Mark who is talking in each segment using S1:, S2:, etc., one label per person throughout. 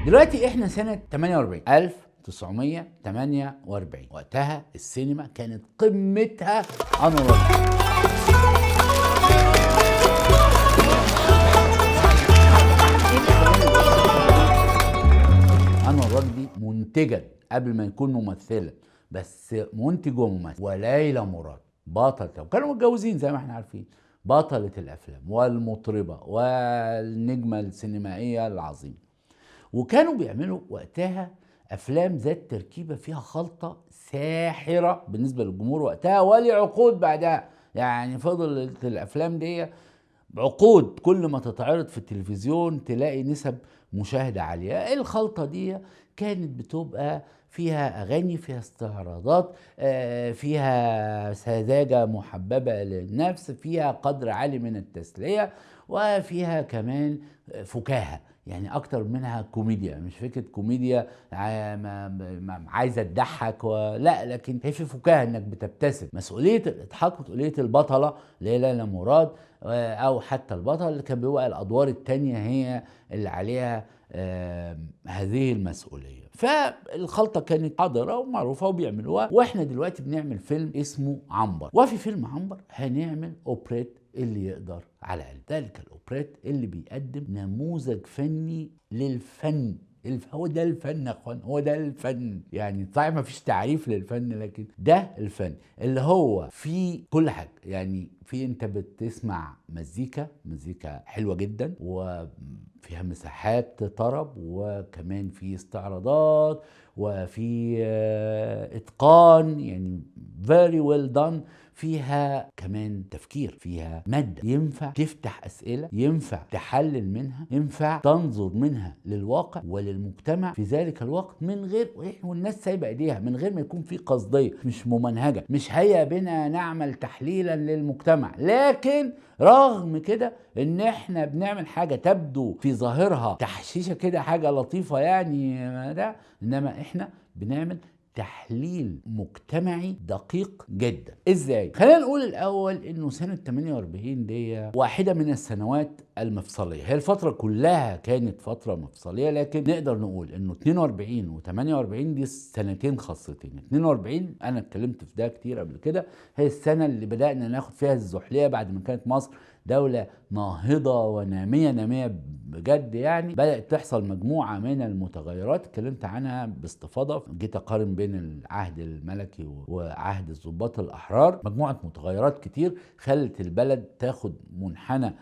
S1: دلوقتي احنا سنة 48 1948. وقتها السينما كانت قمتها انور راجل. انور راجل منتجا قبل ما يكون ممثلا، بس منتج وممثل. وليلى مراد بطلة، وكانوا متجوزين زي ما احنا عارفين، بطلة الافلام والمطربة والنجمة السينمائية العظيمة. وكانوا بيعملوا وقتها افلام ذات تركيبه فيها خلطه ساحره بالنسبه للجمهور وقتها ولعقود بعدها. يعني فضلت الافلام دي عقود، كل ما تتعرض في التلفزيون تلاقي نسب مشاهده عاليه. الخلطه دي كانت بتبقى فيها اغاني، فيها استعراضات، فيها سذاجه محببه للنفس، فيها قدر عالي من التسليه، وفيها كمان فكاهه. يعني اكتر منها كوميديا، مش فكره كوميديا عايزه تضحك لا، لكن هي في فكاهه انك بتبتسم. مسؤوليه الاضحاك مسؤوليه البطله ليلى مراد، او حتى البطل اللي كان بيبقى الادوار التانية هي اللي عليها هذه المسؤوليه. فالخلطه كانت حاضره ومعروفه وبيعملوها. واحنا دلوقتي بنعمل فيلم اسمه عنبر، وفي فيلم عنبر هنعمل اوبريت اللي يقدر على قلب. ذلك الاوبريت اللي بيقدم نموذج فني للفن. هو ده الفن يا اخوان، هو ده الفن. يعني صحيح ما فيش تعريف للفن، لكن ده الفن اللي هو فيه كل حاجه. يعني في انت بتسمع مزيكا حلوه جدا، وفيها مساحات طرب، وكمان في استعراضات، وفي اتقان، يعني very well done. فيها كمان تفكير، فيها مادة ينفع تفتح أسئلة، ينفع تحلل منها، ينفع تنظر منها للواقع وللمجتمع في ذلك الوقت من غير، والناس سايبة ايديها، من غير ما يكون في قصدية، مش ممنهجة، مش هيا بنا نعمل تحليلا للمجتمع. لكن رغم كده ان احنا بنعمل حاجة تبدو في ظاهرها تحشيشة كده، حاجة لطيفة يعني ده، انما احنا بنعمل تحليل مجتمعي دقيق جدا. ازاي؟ خلينا نقول الاول انه سنة 48 دي واحدة من السنوات المفصلية. هي الفترة كلها كانت فترة مفصلية، لكن نقدر نقول انه 42 و 48 دي سنتين خاصتين. 42 انا اتكلمت في ده كتير قبل كده، هي السنة اللي بدأنا ناخد فيها الزحلية بعد ما كانت مصر دولة ناهضة ونامية بجد. يعني بدأت تحصل مجموعة من المتغيرات اتكلمت عنها باستفاضة. جيت أقارن بين العهد الملكي وعهد الضباط الأحرار، مجموعة متغيرات كتير خلت البلد تاخد منحنى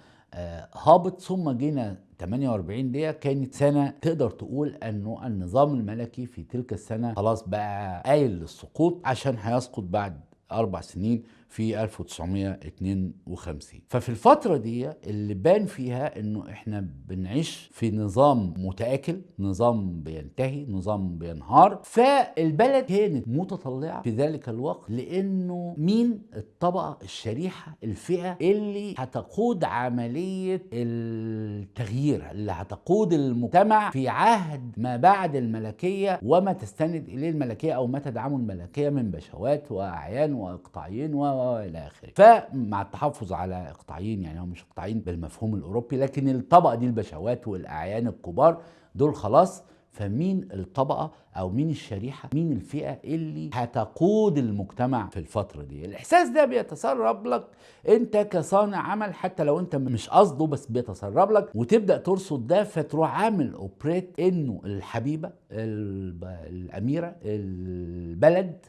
S1: هابط. ثم جينا 48 دي كانت سنة تقدر تقول انه النظام الملكي في تلك السنة خلاص بقى قايل للسقوط، عشان هيسقط بعد 4 سنين في 1952. ففي الفترة دي اللي بان فيها انه احنا بنعيش في نظام متآكل، نظام بينتهي، نظام بينهار. فالبلد كانت متطلعة في ذلك الوقت لانه مين الطبقة الشريحة، الفئة اللي هتقود عملية التغيير، اللي هتقود المجتمع في عهد ما بعد الملكية وما تستند اليه الملكية او ما تدعمه الملكية من بشوات واعيان واقطاعيين والى اخره. فمع التحفظ على اقطاعيين، يعني هم مش اقطاعيين بالمفهوم الاوروبي، لكن الطبقه دي البشوات والاعيان الكبار دول خلاص. فمين الطبقه او مين الشريحه، مين الفئه اللي هتقود المجتمع في الفتره دي؟ الاحساس ده بيتسرب لك انت كصانع عمل، حتى لو انت مش قصده، بس بيتسرب لك وتبدا ترصد ده. فتروح عامل اوبريت انه الحبيبه الاميره البلد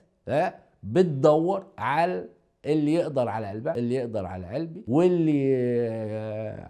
S1: بتدور على اللي يقدر على قلبها، اللي يقدر على قلبي، واللي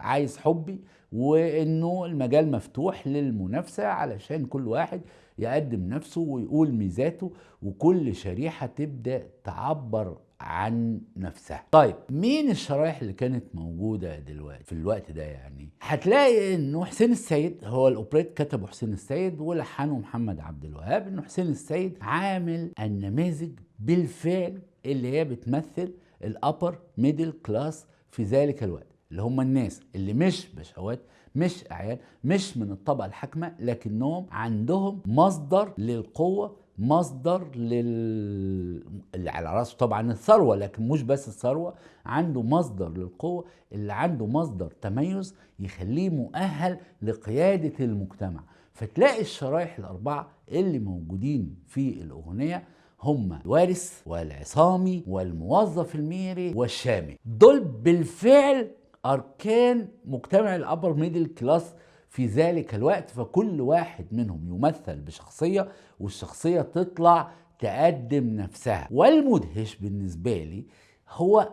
S1: عايز حبي، وانه المجال مفتوح للمنافسة علشان كل واحد يقدم نفسه ويقول ميزاته، وكل شريحة تبدأ تعبر عن نفسها. طيب مين الشرايح اللي كانت موجودة دلوقتي في الوقت ده؟ يعني هتلاقي انه حسين السيد، هو الاوبريت كتبه حسين السيد ولحنه محمد عبد الوهاب. انه حسين السيد عامل النماذج بالفعل اللي هي بتمثل الابر ميدل كلاس في ذلك الوقت، اللي هم الناس اللي مش بشوات، مش اعيان، مش من الطبقه الحاكمه، لكنهم عندهم مصدر للقوه، مصدر اللي على راسه طبعا الثروه، لكن مش بس الثروه، عنده مصدر للقوه، اللي عنده مصدر تميز يخليه مؤهل لقياده المجتمع. فتلاقي الشرايح الأربعة اللي موجودين في الأغنية هم الوارث والعصامي والموظف الميري والشامي. دول بالفعل أركان مجتمع الأبر ميدل كلاس في ذلك الوقت، فكل واحد منهم يمثل بشخصية، والشخصية تطلع تقدم نفسها. والمدهش بالنسبة لي هو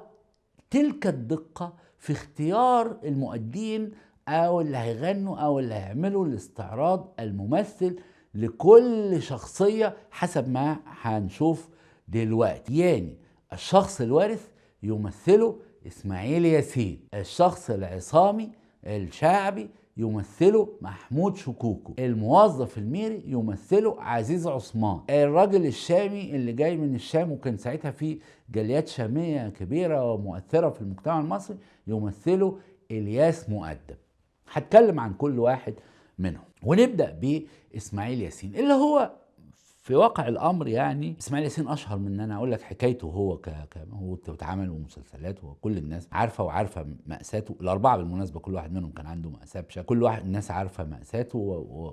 S1: تلك الدقة في اختيار المؤدين أو اللي هيغنوا أو اللي هيعملوا الاستعراض الممثل لكل شخصية حسب ما هنشوف دلوقتي. يعني الشخص الوارث يمثله إسماعيل ياسين، الشخص العصامي الشعبي يمثله محمود شكوكو، الموظف الميري يمثله عزيز عثمان، الراجل الشامي اللي جاي من الشام وكان ساعتها في جاليات شامية كبيرة ومؤثرة في المجتمع المصري يمثله إلياس مؤدب. هتكلم عن كل واحد منهم، ونبدأ بإسماعيل ياسين اللي هو في واقع الامر يعني اسماعيل ياسين اشهر من ان انا اقول لك حكايته. هو هو اتعمل ومسلسلات وكل الناس عارفه وعارفه مأساته. الاربعه بالمناسبه كل واحد منهم كان عنده مأساة بشكل، كل واحد الناس عارفه مأساته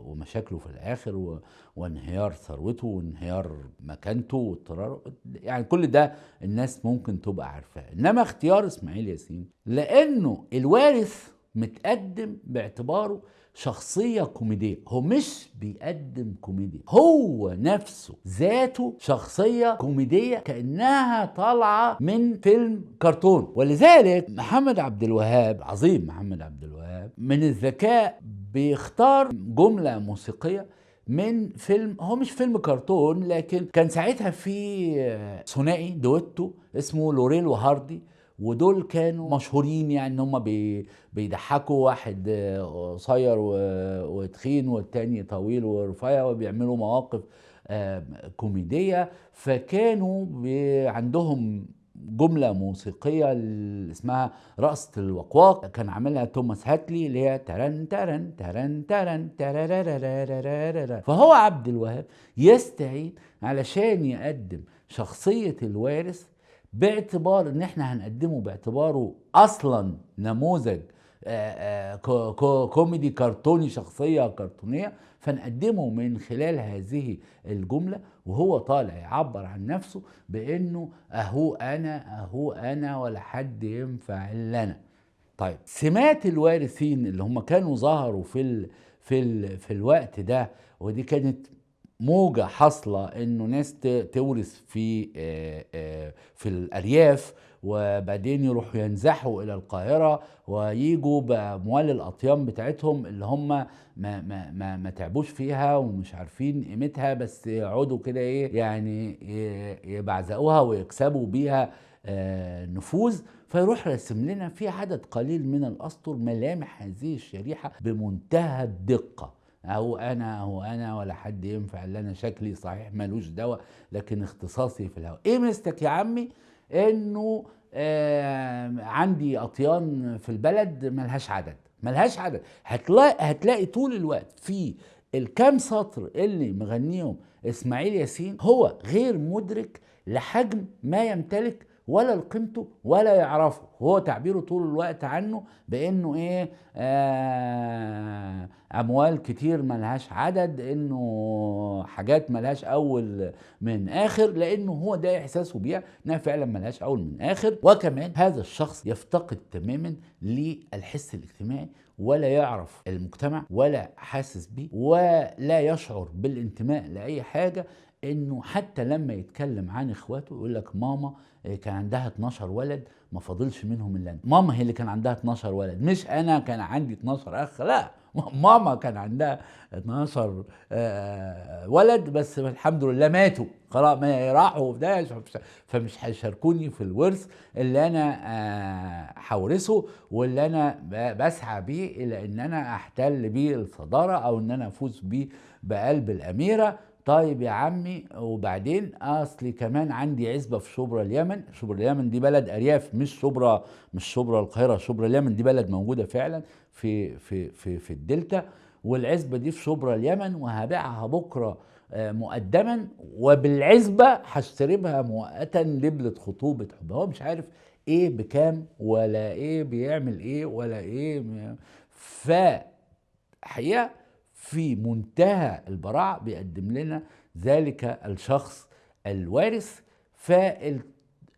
S1: ومشاكله في الاخر وانهيار ثروته وانهيار مكانته واضطراره، يعني كل ده الناس ممكن تبقى عارفاه. انما اختيار اسماعيل ياسين لانه الوارث متقدم باعتباره شخصية كوميدية، هو مش بيقدم كوميديا، هو نفسه ذاته شخصية كوميدية كأنها طالعة من فيلم كرتون. ولذلك محمد عبد الوهاب، عظيم محمد عبد الوهاب، من الذكاء بيختار جملة موسيقية من فيلم، هو مش فيلم كرتون لكن كان ساعتها في ثنائي دويتو اسمه لوريل وهاردي، ودول كانوا مشهورين يعني ان هم بيضحكوا، واحد قصير وتخين والتاني طويل ورفيع، وبيعملوا مواقف كوميدية. فكانوا عندهم جملة موسيقية اسمها رقصة الوقواق، كان عاملها توماس هاتلي اللي هي ترن ترن ترن ترن ترن. فهو عبد الوهاب يستعين علشان يقدم شخصية الوارث باعتبار ان احنا هنقدمه باعتباره اصلا نموذج كوميدي كرتوني، شخصية كرتونية، فنقدمه من خلال هذه الجملة وهو طالع يعبر عن نفسه بانه اهو انا ولا حد ينفع الا انا. طيب سمات الوارثين اللي هم كانوا ظهروا في الوقت ده، ودي كانت موجة حاصلة انه ناس تورث في الارياف وبعدين يروحوا ينزحوا الى القاهرة وييجوا باموال الاطيان بتاعتهم اللي هم ما تعبوش فيها ومش عارفين قيمتها، بس يقعدوا كده ايه يعني يبعزقوها ويكسبوا بيها نفوذ. فيروح رسم لنا في عدد قليل من الاسطر ملامح هذه الشريحة بمنتهى الدقة. اهو انا ولا حد ينفع الا انا، شكلي صحيح ملوش دواء لكن اختصاصي في الهواء. ايه مستك يا عمي؟ انه عندي اطيان في البلد ملهاش عدد. هتلاقي طول الوقت في الكام سطر اللي مغنيهم اسماعيل ياسين هو غير مدرك لحجم ما يمتلك ولا لقيمته ولا يعرفه. هو تعبيره طول الوقت عنه بانه ايه، اموال كتير ملهاش عدد، انه حاجات ملهاش اول من اخر، لانه هو ده احساسه بيها انها فعلا ملهاش اول من اخر. وكمان هذا الشخص يفتقد تماما للحس الاجتماعي ولا يعرف المجتمع ولا حاسس بيه ولا يشعر بالانتماء لاي حاجة. انه حتى لما يتكلم عن اخواته يقول لك ماما كان عندها 12 ولد ما فاضلش منهم الا انا. ماما هي اللي كان عندها 12 ولد، مش انا كان عندي 12 اخ، لا، ماما كان عندها 12 ولد بس الحمد لله ماتوا خلاص، ما راحوا في ده، فمش هيشاركوني في الورث اللي انا هورثه واللي انا بسعى بيه الى ان انا احتل بيه الصدارة او ان انا افوز بيه بقلب الاميرة. طيب يا عمي وبعدين اصلي كمان عندي عزبه في شبرا اليمن. شبرا اليمن دي بلد ارياف، مش شبرا القاهره. شبرا اليمن دي بلد موجوده فعلا في الدلتا، والعزبه دي في شبرا اليمن وهبيعها بكره مقدما، وبالعزبه هشتري بها مؤقتا لبلة خطوبه حب. هو مش عارف ايه بكام ولا ايه بيعمل ايه ولا ايه. حقيقة في منتهى البراعة بيقدم لنا ذلك الشخص الوارث.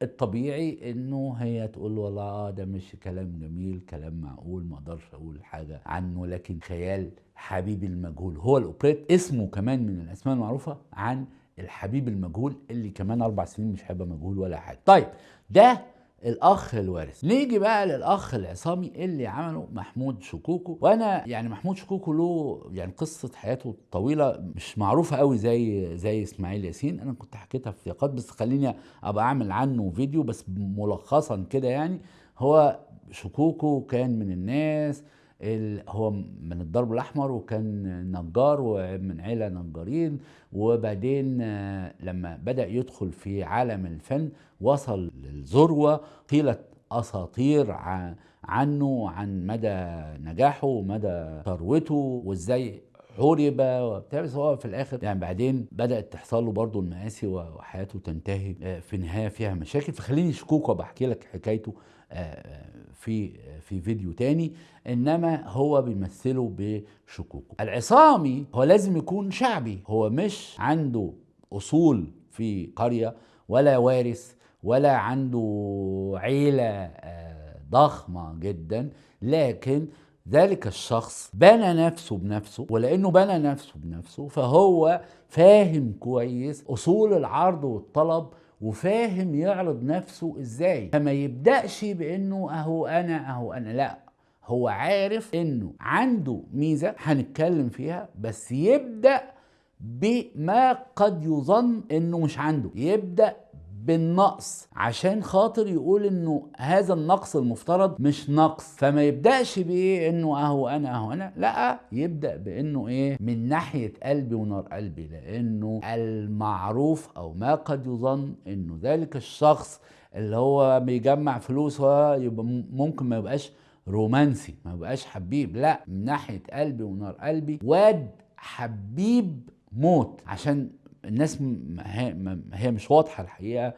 S1: فالطبيعي انه هي تقول له والله ده مش كلام جميل، كلام معقول، ما اقدرش اقول حاجة عنه، لكن خيال حبيب المجهول. هو الاوبريت اسمه كمان من الاسماء المعروفة عن الحبيب المجهول، اللي كمان 4 سنين مش هيبقى مجهول ولا حاجة. طيب ده الاخ الوارث. نيجي بقى للاخ العصامي اللي عمله محمود شكوكو. وانا يعني محمود شكوكو له يعني قصه حياته طويله مش معروفه قوي زي اسماعيل ياسين. انا كنت حكيتها في سياقات، بس خليني ابقى اعمل عنه فيديو بس ملخصا كده. يعني هو شكوكو كان من الناس هو من الضرب الاحمر، وكان نجار ومن عيله نجارين. وبعدين لما بدا يدخل في عالم الفن وصل للذروه. قيلت اساطير عنه، عن مدى نجاحه ومدى ثروته وازاي حورب وبتاع. بس هو في الاخر يعني بعدين بدات تحصل له برضه المآسي وحياته تنتهي في النهايه فيها مشاكل. فخليني شكوكو بحكي لك حكايته في فيديو تاني. انما هو بيمثله بشكوكو. العصامي هو لازم يكون شعبي، هو مش عنده اصول في قريه ولا وارث ولا عنده عيله ضخمه جدا، لكن ذلك الشخص بنى نفسه بنفسه. ولانه بنى نفسه بنفسه فهو فاهم كويس اصول العرض والطلب، وفاهم يعرض نفسه ازاي. فما يبدأش بانه اهو انا لا، هو عارف انه عنده ميزة هنتكلم فيها، بس يبدأ بما قد يظن انه مش عنده، يبدأ بالنقص عشان خاطر يقول انه هذا النقص المفترض مش نقص. فما يبدأش بايه انه اهو انا لا، يبدأ بانه ايه، من ناحية قلبي ونار قلبي. لانه المعروف او ما قد يظن انه ذلك الشخص اللي هو بيجمع فلوس هو يبقى ممكن ما يبقاش رومانسي، ما يبقاش حبيب. لا، من ناحية قلبي ونار قلبي واد حبيب موت. عشان الناس هي مش واضحة الحقيقة،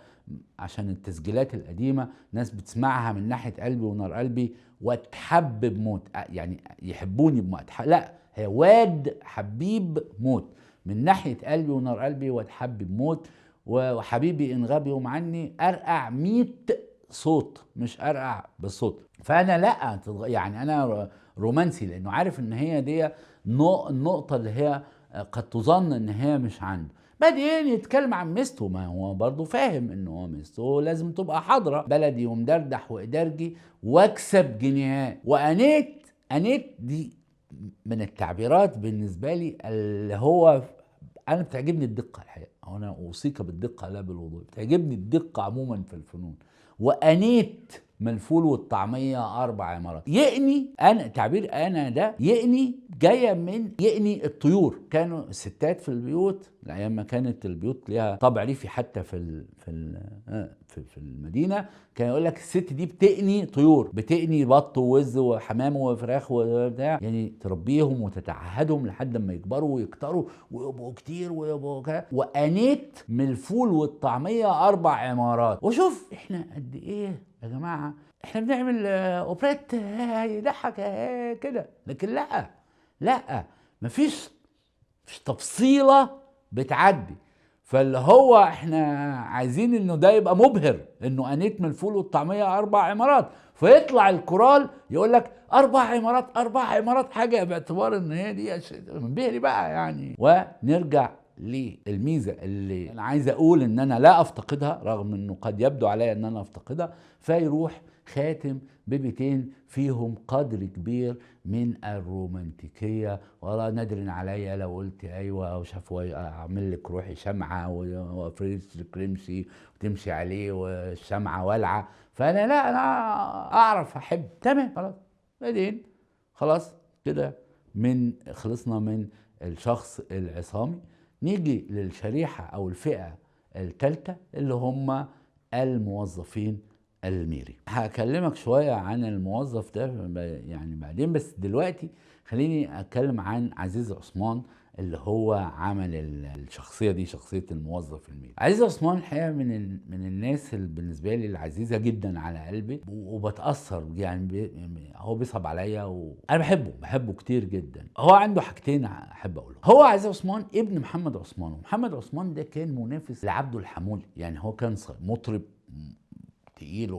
S1: عشان التسجيلات القديمة ناس بتسمعها من ناحية قلبي ونار قلبي واتحب بموت، يعني يحبوني بموت. لا، هي واد حبيب موت من ناحية قلبي ونار قلبي واتحب بموت. وحبيبي إن غاب يوم عني أرقع 100 صوت، مش أرقع بالصوت. فأنا لا، يعني أنا رومانسي لأنه عارف إن هي دي النقطة اللي هي قد تظن إن هي مش عنده. بعدين يتكلم عن ميزته، ما هو برضه فاهم إن هو ميزته لازم تبقى حاضرة. بلدي ومدردح وإدارجي واكسب جنيهات. أنيت دي من التعبيرات بالنسبة لي اللي هو أنا بتعجبني الدقة الحقيقة. أنا أوصيك بالدقة لا بالوضوح. بتعجبني الدقة عموما في الفنون. وأنيت من الفول والطعمية 4 عمارات. يقني أنا تعبير أنا ده يقني جاية من يقني الطيور. كانوا الستات في البيوت أيام ما كانت البيوت ليها طابع ريفي، حتى في المدينة كان يقول لك الست دي بتقني طيور، بتقني بط ووز وحمام وفراخ وبتاع، يعني تربيهم وتتعهدهم لحد ما يكبروا ويكتروا ويبقوا كتير ويبقوا كده. وأنيت من الفول والطعمية 4 عمارات. وشوف احنا قد ايه يا جماعة احنا بنعمل اوبريت يضحك كده، لكن لا مفيش تفصيلة بتعدي. فاللي هو احنا عايزين انه ده يبقى مبهر، انه انيت من الفول والطعمية 4 عمارات، فيطلع الكورال يقول لك 4 عمارات 4 عمارات، حاجة باعتبار ان هي دي منبهري بقى يعني. ونرجع للميزة اللي انا عايز اقول ان انا لا افتقدها، رغم انه قد يبدو عليا ان انا افتقدها. فيروح خاتم ببيتين فيهم قدر كبير من الرومانتيكية. والله نادر عليا لو قلت ايوه وشافوا اعمل لك روحي شمعة وفريش كريمشي وتمشي عليه والشمعة والعة. فانا لا، انا اعرف احب. تمام، خلاص. بعدين خلاص كده خلصنا من الشخص العصامي. نيجي للشريحة او الفئة الثالثة اللي هم الموظفين الميري. هكلمك شوية عن الموظف ده يعني بعدين، بس دلوقتي خليني اتكلم عن عزيز عثمان اللي هو عمل الشخصيه دي، شخصيه الموظف الميت. عزيز عثمان الحقيقه من الناس اللي بالنسبه لي العزيزه جدا على قلبي، وبتاثر يعني هو بيصعب عليا وانا بحبه كتير جدا. هو عنده حاجتين احب اقولهم. هو عزيز عثمان ابن محمد عثمان، ومحمد عثمان ده كان منافس لعبده الحمولي، يعني هو كان مطرب تقيل،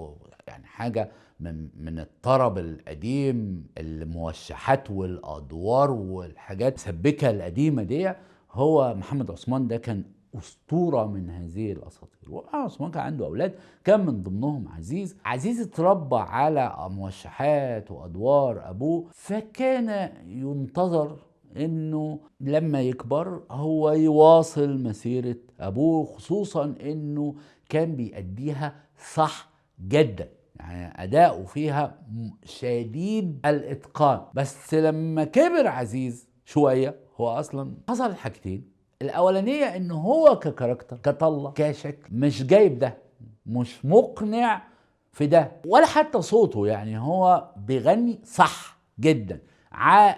S1: يعني حاجة من الطرب القديم، الموشحات والأدوار والحاجات السبكة القديمة دي. هو محمد عثمان ده كان أسطورة من هذه الأساطير. ومحمد عثمان كان عنده أولاد، كان من ضمنهم عزيز. عزيز اتربى على موشحات وأدوار أبوه، فكان ينتظر انه لما يكبر هو يواصل مسيرة ابوه، خصوصا انه كان بيأديها صح جدا، يعني اداؤه فيها شديد الاتقان. بس لما كبر عزيز شوية، هو اصلا حصل حاجتين. الاولانية انه هو ككاركتر كطلة كشكل مش جايب ده، مش مقنع في ده، ولا حتى صوته. يعني هو بيغني صح جدا،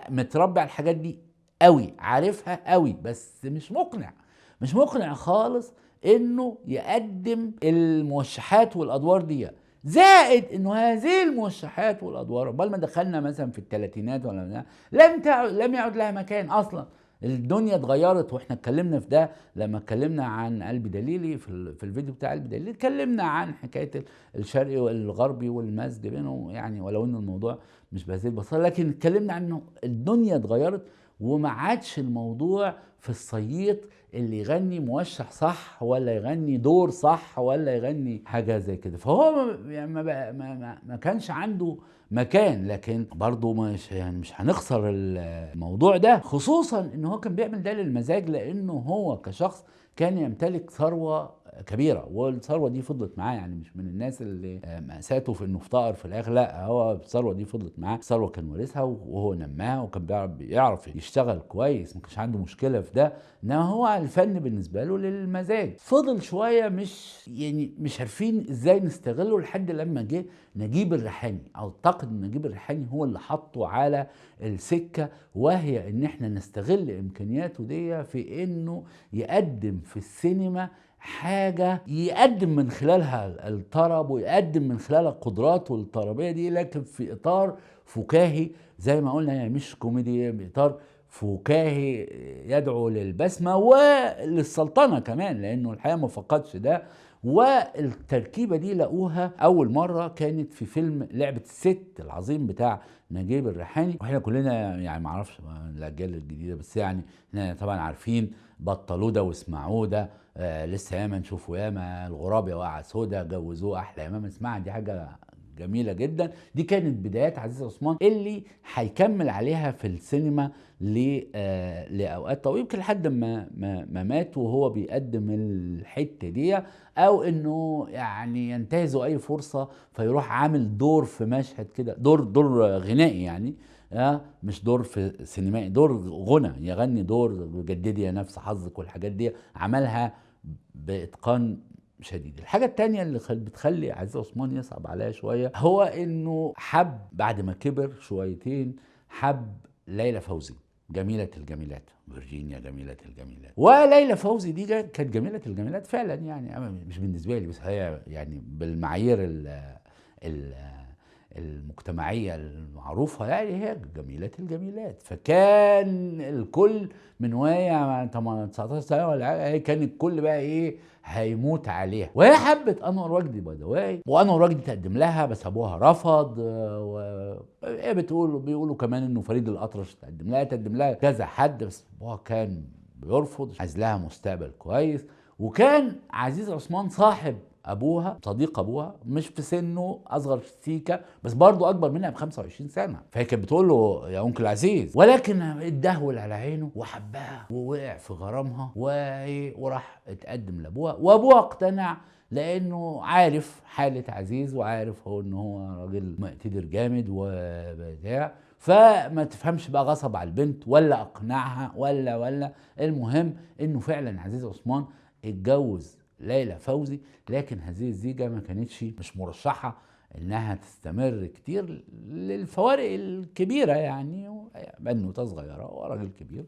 S1: متربي على الحاجات دي قوي، عارفها قوي، بس مش مقنع خالص انه يقدم الموشحات والادوار دي. زائد انه هذه الموشحات والادوار قبل ما دخلنا مثلا في الثلاثينات ولا لم يعد لها مكان اصلا. الدنيا اتغيرت، واحنا اتكلمنا في ده لما اتكلمنا عن قلب دليلي في الفيديو بتاع قلب دليلي، اتكلمنا عن حكايه الشرقي والغربي والمزج بينهم، يعني ولو ان الموضوع مش بهذه البساطه، لكن اتكلمنا عنه الدنيا اتغيرت، وما عادش الموضوع في الصييط اللي يغني موشح صح، ولا يغني دور صح، ولا يغني حاجه زي كده. فهو يعني ما كانش عنده مكان. لكن برضه مش هنخسر الموضوع ده، خصوصا ان هو كان بيعمل ده للمزاج، لانه هو كشخص كان يمتلك ثروه كبيره، والثروه دي فضلت معاه. يعني مش من الناس اللي مأساته في انه افتقر في الاخر، لا، هو الثروه دي فضلت معاه. الثروه كان وارثها وهو نماها، وكان بيعرف يشتغل كويس، ما كانش عنده مشكله في ده. انما هو الفن بالنسبه له للمزاج. فضل شويه مش عارفين ازاي نستغله، لحد لما جه نجيب الريحاني. اعتقد نجيب الريحاني هو اللي حطه على السكه، وهي ان احنا نستغل امكانياته دي في انه يقدم في السينما حاجة يقدم من خلالها الطرب، ويقدم من خلالها قدراته الطربية دي، لكن في إطار فكاهي زي ما قلنا، يعني مش كوميدي، بإطار فكاهي يدعو للبسمة وللسلطنة كمان، لأنه الحقيقة ما فقدش ده. والتركيبة دي لقوها أول مرة كانت في فيلم لعبة الست العظيم بتاع نجيب الريحاني. واحنا كلنا يعني معرفش الأجيال الجديدة، بس يعني احنا طبعا عارفين بطلوا ده واسمعوا ده، لسه ياما نشوفوا ياما، الغراب يا وقع سودا، جوزوه احلى يا ماما اسمعها. دي حاجه جميله جدا. دي كانت بدايات عزيز عثمان اللي هيكمل عليها في السينما لاوقات طويله، يمكن لحد ما مات وهو بيقدم الحته دي، او انه يعني ينتهزوا اي فرصه فيروح عامل دور في مشهد كده، دور غنائي يعني، مش دور في سينمائي، دور غنى، يغني دور جددي يا نفس حظك والحاجات دي، عملها بإتقان شديد. الحاجة التانية اللي بتخلي عزيز عثمان يصعب عليها شوية، هو انه حب بعد ما كبر شويتين، حب ليلى فوزي، جميلة الجميلات، فيرجينيا جميلة الجميلات. وليلى فوزي دي كانت جميلة الجميلات فعلا، يعني مش بالنسبة لي بس، هي يعني بالمعايير ال المجتمعية المعروفة، يعني هي جميلة الجميلات. فكان الكل من وهي 19 سنة ولا حاجة، كان الكل بقى ايه، هيموت عليها. وهي حبت انور وجدي بدواي، وانور وجدي تقدم لها بس ابوها رفض. هي بيقولوا كمان انه فريد الاطرش تقدم لها كذا حد، بس ابوها كان بيرفض، عايز لها مستقبل كويس. وكان عزيز عثمان صاحب ابوها، صديق ابوها، مش في سنه، اصغر سيكا، بس برضه اكبر منها ب 25 سنه. فهي كانت بتقول له يا انكل عزيز، ولكن اتدهول على عينه وحبها ووقع في غرامها، وراح اتقدم لابوها، وابوها اقتنع لانه عارف حاله عزيز، وعارف هو ان هو راجل مقتدر جامد وبتاع. فما تفهمش بقى غصب على البنت ولا اقنعها ولا المهم انه فعلا عزيز عثمان اتجوز ليلى فوزي. لكن هذه الزيجة ما كانتش مش مرشحة انها تستمر كتير للفوارق الكبيرة، يعني بنوتة صغيرة وراجل كبير.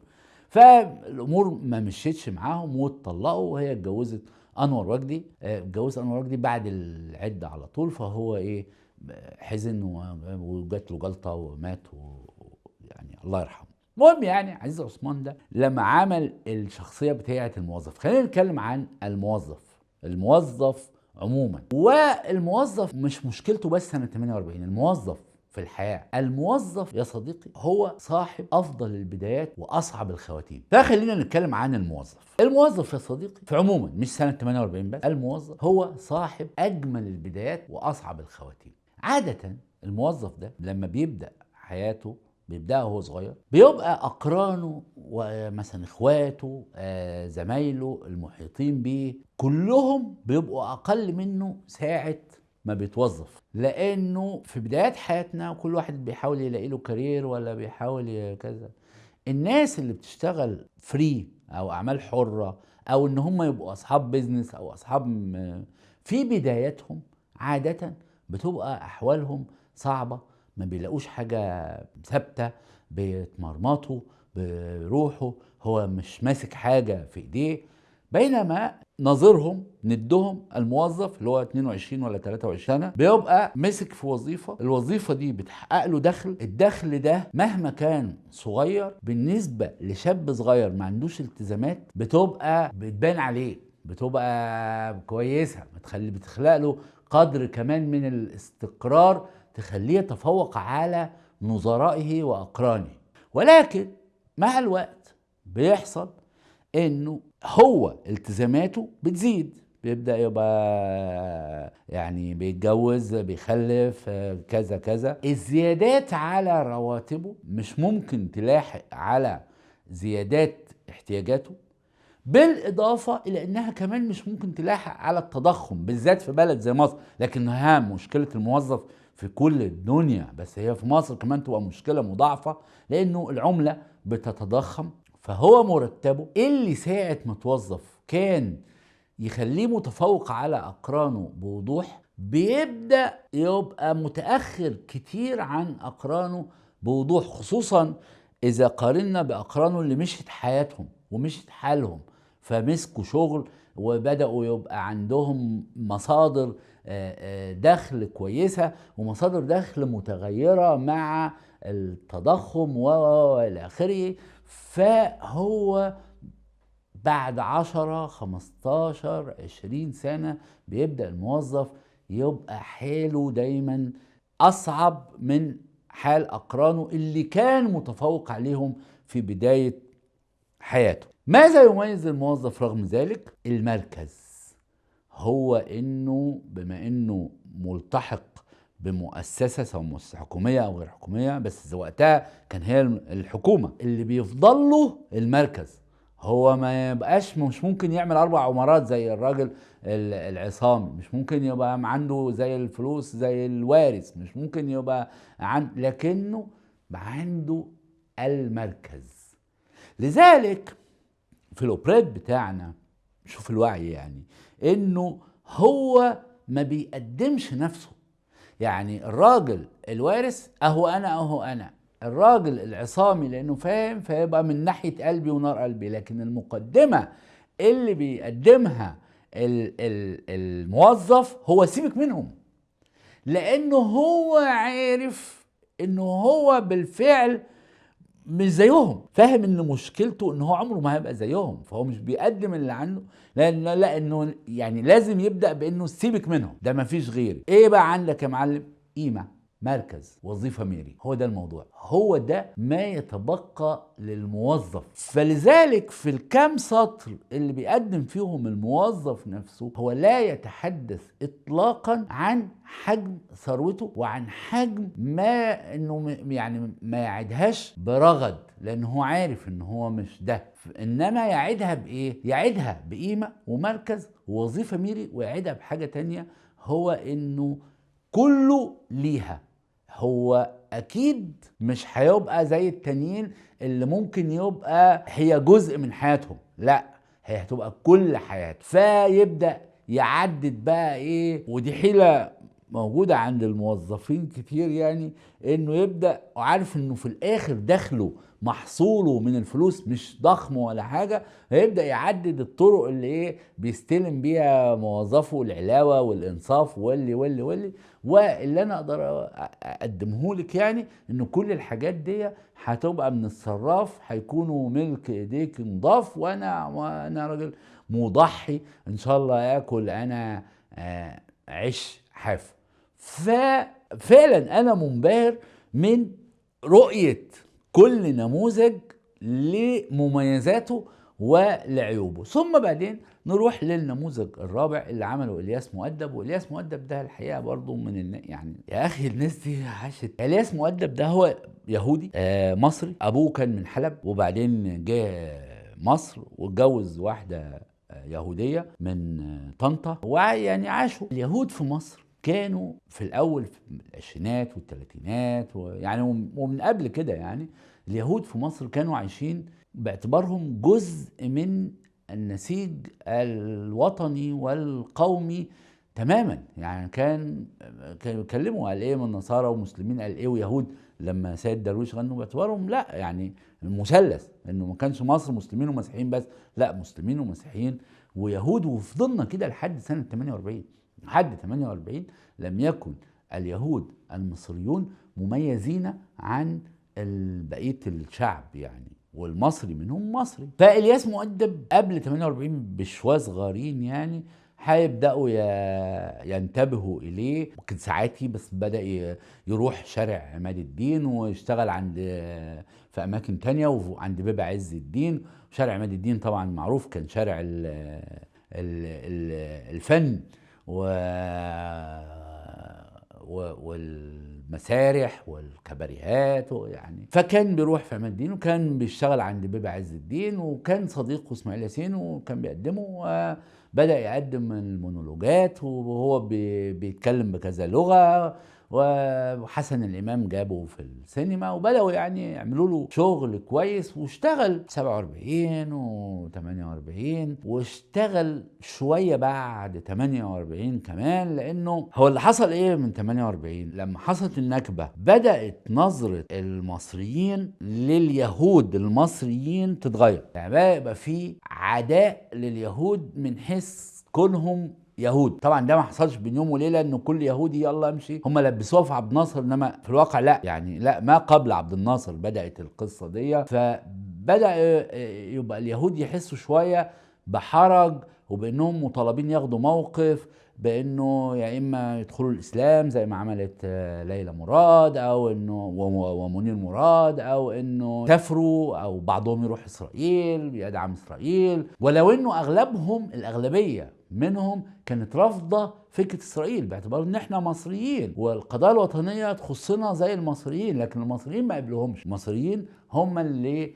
S1: فالامور ما مشيتش معاهم واتطلقوا، وهي اتجوزت انور وجدي. اتجوزت انور وجدي بعد العده على طول، فهو ايه حزن وجات له جلطه ومات يعني الله يرحمه. المهم يعني عزيز عثمان ده لما عمل الشخصيه بتاعه الموظف، خلينا نتكلم عن الموظف عموما. والموظف مش مشكلته بس سنه 48، الموظف في الحياة، الموظف يا صديقي هو صاحب أفضل البدايات وأصعب الخواتيم. فخلينا نتكلم عن الموظف يا صديقي في عموما، مش سنة 48 بس، الموظف هو صاحب أجمل البدايات وأصعب الخواتيم. عادة الموظف ده لما بيبدأ حياته بيبدأ وهو صغير، بيبقى أقرانه ومثلا إخواته زمايله المحيطين بيه كلهم بيبقوا أقل منه ساعة ما بيتوظف، لأنه في بدايات حياتنا كل واحد بيحاول يلاقي له كارير ولا بيحاول كذا. الناس اللي بتشتغل فري أو أعمال حرة أو إن هم يبقوا أصحاب بيزنس أو أصحاب في بداياتهم عادة بتبقى أحوالهم صعبة، ما بيلاقوش حاجة ثابتة، بيتمرمطوا بيروحوا، هو مش ماسك حاجة في ايديه. بينما نظيرهم ندهم الموظف اللي هو 22 ولا 23 سنة بيبقى مسك في وظيفة، الوظيفة دي بتحقق له دخل، الدخل ده مهما كان صغير بالنسبة لشاب صغير ما عندوش التزامات بتبقى بتبان عليه، بتبقى كويسة، بتخلق له قدر كمان من الاستقرار تخليه يتفوق على نظرائه وأقرانه. ولكن مع الوقت بيحصل انه هو التزاماته بتزيد، بيبدأ يبقى يعني بيتجوز بيخلف كذا كذا، الزيادات على رواتبه مش ممكن تلاحق على زيادات احتياجاته، بالإضافة إلى أنها كمان مش ممكن تلاحق على التضخم بالذات في بلد زي مصر. لكنها مشكلة الموظف في كل الدنيا، بس هي في مصر كمان تبقى مشكلة مضاعفة لأنه العملة بتتضخم. فهو مرتبه اللي ساعة ما توظف كان يخليه متفوق على أقرانه بوضوح، بيبدأ يبقى متأخر كتير عن أقرانه بوضوح، خصوصا إذا قارنا بأقرانه اللي مشت حياتهم ومشت حالهم، فمسكوا شغل وبدأوا يبقى عندهم مصادر دخل كويسة ومصادر دخل متغيرة مع التضخم والى اخره. فهو بعد 10 15 20 سنة بيبدأ الموظف يبقى حاله دايما أصعب من حال أقرانه اللي كان متفوق عليهم في بداية حياته. ماذا يميز الموظف رغم ذلك؟ المركز، هو إنه بما إنه ملتحق بمؤسسة سواء مؤسسة حكومية أو غير حكومية، بس وقتها كان هي الحكومة اللي بيفضل له المركز، هو ما يبقاش مش ممكن يعمل 4 عمارات زي الراجل العصامي، مش ممكن يبقى عنده زي الفلوس زي الوارث، مش ممكن يبقى لكنه عنده المركز. لذلك في الأوبريت بتاعنا شوف الوعي يعني انه هو ما بيقدمش نفسه، يعني الراجل الوارث اهو انا الراجل العصامي لانه فاهم فيبقى من ناحية قلبي ونار قلبي، لكن المقدمة اللي بيقدمها الموظف هو سيبك منهم، لانه هو عارف انه هو بالفعل مش زيهم، فاهم ان مشكلته ان هو عمره ما هيبقى زيهم، فهو مش بيقدم اللي عنده لانه يعني لازم يبدأ بانه سيبك منهم، ده ما فيش غيري. ايه بقى عندك يا معلم؟ قيمة، مركز، وظيفة ميري، هو ده الموضوع، هو ده ما يتبقى للموظف. فلذلك في الكام سطر اللي بيقدم فيهم الموظف نفسه هو لا يتحدث اطلاقا عن حجم ثروته وعن حجم ما انه يعني ما يعدهاش برغد، لانه هو عارف ان هو مش ده، انما يعدها بايه؟ يعدها بقيمة ومركز ووظيفة ميري، ويعدها بحاجة تانية هو انه كله ليها. هو اكيد مش هيبقى زي التانيين اللي ممكن يبقى هي جزء من حياتهم، لا هي هتبقى كل حياته. فيبدأ يعدد بقى ايه، ودي حيلة موجودة عند الموظفين كتير، يعني انه يبدأ وعارف انه في الاخر دخله محصوله من الفلوس مش ضخم ولا حاجة، هيبدأ يعدد الطرق اللي ايه بيستلم بيها موظفه العلاوة والانصاف واللي انا اقدر اقدمه لك، يعني انه كل الحاجات دي هتبقى من الصراف، هيكونوا ملك ايديك نضاف، وانا راجل مضحي ان شاء الله اكل انا عيش حاف. ففعلا انا منبهر من رؤية كل نموذج لمميزاته ولعيوبه. ثم بعدين نروح للنموذج الرابع اللي عمله الياس مؤدب. والياس مؤدب ده الحقيقه برضو يعني يا اخي الناس دي عاشت. الياس مؤدب ده هو يهودي مصري، ابوه كان من حلب، وبعدين جه مصر واتجوز واحده يهوديه من طنطا، ويعني عاشوا. اليهود في مصر كانوا في الاول في العشرينات والثلاثينات يعني ومن قبل كده، يعني اليهود في مصر كانوا عايشين باعتبارهم جزء من النسيج الوطني والقومي تماما. يعني كانوا بيتكلموا قال ايه من نصارى ومسلمين، قال ايه ويهود، لما سيد درويش غنوا باعتبارهم لا يعني المثلث، انه ما كانش مصر مسلمين ومسيحيين بس، لا مسلمين ومسيحيين ويهود. وفضلنا كده لحد سنة 48. لحد 48 لم يكن اليهود المصريون مميزين عن بقية الشعب، يعني والمصري منهم مصري. فالياس مؤدب قبل 48 بشوية صغيرين يعني هيبدأوا ينتبهوا إليه. ممكن ساعاتي بس بدأ يروح شارع عماد الدين ويشتغل عند في أماكن تانية وعند باب عز الدين. شارع عماد الدين طبعا معروف كان شارع الفن والمسارح والكباريهات يعني. فكان بيروح في عماد الدين وكان بيشتغل عند باب عز الدين، وكان صديقه اسماعيل ياسين وكان بيقدمه، وبدأ يقدم المونولوجات وهو بيتكلم بكذا لغة. وحسن الإمام جابه في السينما وبدأوا يعني يعملوا له شغل كويس، واشتغل 47 و48 واشتغل شوية بعد 48 كمان. لأنه هو اللي حصل إيه من 48 لما حصلت النكبة، بدأت نظرة المصريين لليهود المصريين تتغير. يعني بقى يبقى في عداء لليهود من حيث كونهم يهود. طبعا ده ما حصلش بين يوم وليله انه كل يهودي يلا امشي، هم لبسوها في عبد الناصر، انما في الواقع لا، يعني لا، ما قبل عبد الناصر بدات القصه دي. فبدا يبقى اليهود يحسوا شويه بحرج وبانهم مطالبين ياخدوا موقف، بانه يا اما يدخلوا الاسلام زي ما عملت ليلى مراد او انه ومنير مراد، او انه يسافروا او بعضهم يروح اسرائيل يدعم اسرائيل. ولو انه اغلبهم الاغلبيه منهم كانت رافضه فكره اسرائيل باعتبار ان احنا مصريين والقضايا الوطنيه تخصنا زي المصريين، لكن المصريين ما قبلوهمش. المصريين هم اللي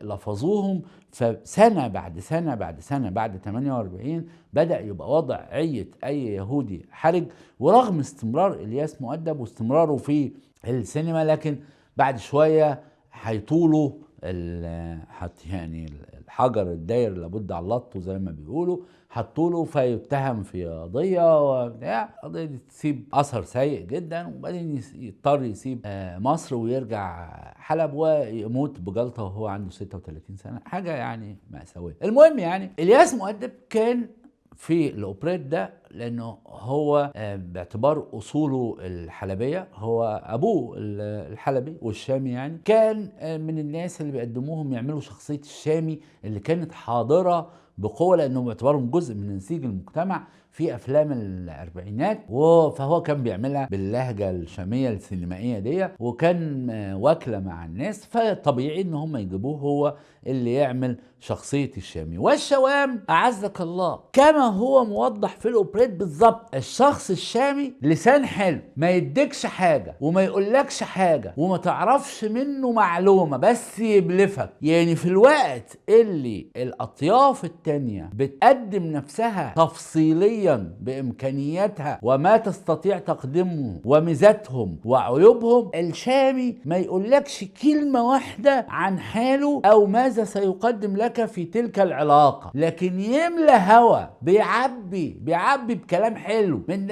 S1: لفظوهم. فسنه بعد سنه بعد سنه بعد 48 بدأ يبقى وضعية أي يهودي حرج. ورغم استمرار الياس مؤدب واستمراره في السينما، لكن بعد شوية هيطولوا يعني الحجر الداير لابد على لطه زي ما بيقولوا، هتطوله فيتهم في قضية وبتاع. قضية دي تسيب أثر سيء جدا، وبعدين يضطر يسيب مصر ويرجع حلب ويموت بجلطة وهو عنده 36 سنة. حاجة يعني مأساوية. المهم يعني الياس مؤدب كان في الأوبريت ده لأنه هو باعتبار أصوله الحلبية، هو أبوه الحلبي والشامي، يعني كان من الناس اللي بيقدموهم يعملوا شخصية الشامي اللي كانت حاضرة بقوة، لأنه باعتبارهم جزء من نسيج المجتمع في أفلام الأربعينات. فهو كان بيعملها باللهجة الشامية السينمائية دي، وكان واكلة مع الناس، فطبيعي إن هم يجيبوه هو اللي يعمل شخصية الشامي. والشوام أعزك الله كما هو موضح في الأوبريت بالظبط، الشخص الشامي لسان حلو، ما يديكش حاجة وما يقولكش حاجة وما تعرفش منه معلومة، بس يبلفك. يعني في الوقت اللي الأطياف التانية بتقدم نفسها تفصيليا بإمكانياتها وما تستطيع تقدمه وميزاتهم وعيوبهم، الشامي ما يقولكش كلمة واحدة عن حاله أو ماذا سيقدم لك في تلك العلاقة، لكن يملى هوا، بيعبي بيحبب كلام حلو من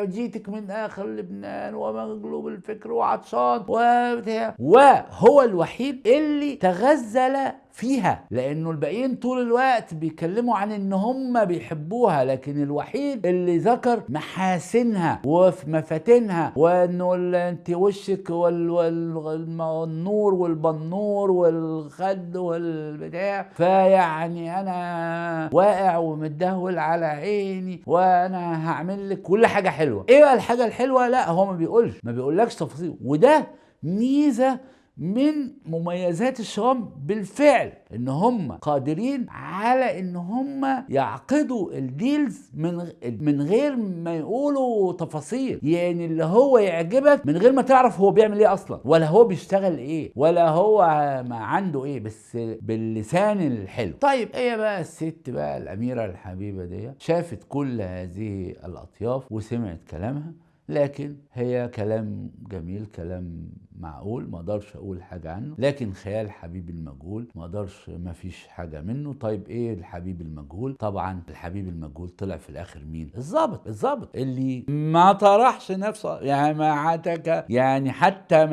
S1: جيتك من اخر لبنان ومغلوب الفكر وعطشان وبتاع، وهو الوحيد اللي تغزل فيها، لانه الباقيين طول الوقت بيتكلموا عن ان هم بيحبوها، لكن الوحيد اللي ذكر محاسنها وفي مفاتنها، وانه انت وشك والنور والبنور والخد والبتاع، فيعني انا واقع ومتدهول على عيني وانا هعمل لك كل حاجه حلوه. ايه بقى الحاجه الحلوه؟ لا هو ما بيقولكش تفاصيل، وده ميزه من مميزات الشوام بالفعل، ان هم قادرين على ان هم يعقدوا الديلز من غير ما يقولوا تفاصيل، يعني اللي هو يعجبك من غير ما تعرف هو بيعمل ايه اصلا، ولا هو بيشتغل ايه، ولا هو ما عنده ايه، بس باللسان الحلو. طيب ايه بقى الست بقى الاميرة الحبيبة دي شافت كل هذه الاطياف وسمعت كلامها، لكن هي كلام جميل، كلام معقول، ما اقدرش اقول حاجه عنه، لكن خيال حبيب المجهول ما اقدرش، ما فيش حاجه منه. طيب ايه الحبيب المجهول؟ طبعا الحبيب المجهول طلع في الاخر مين؟ الضابط اللي ما طرحش نفسه، يعني ما عتك، يعني حتى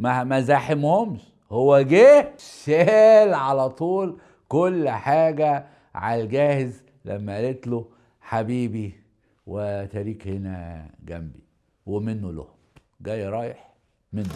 S1: ما زاحمهمش، هو جه شال على طول كل حاجه على الجاهز لما قالت له حبيبي وتاريك هنا جنبي، ومنه له جاي رايح منه.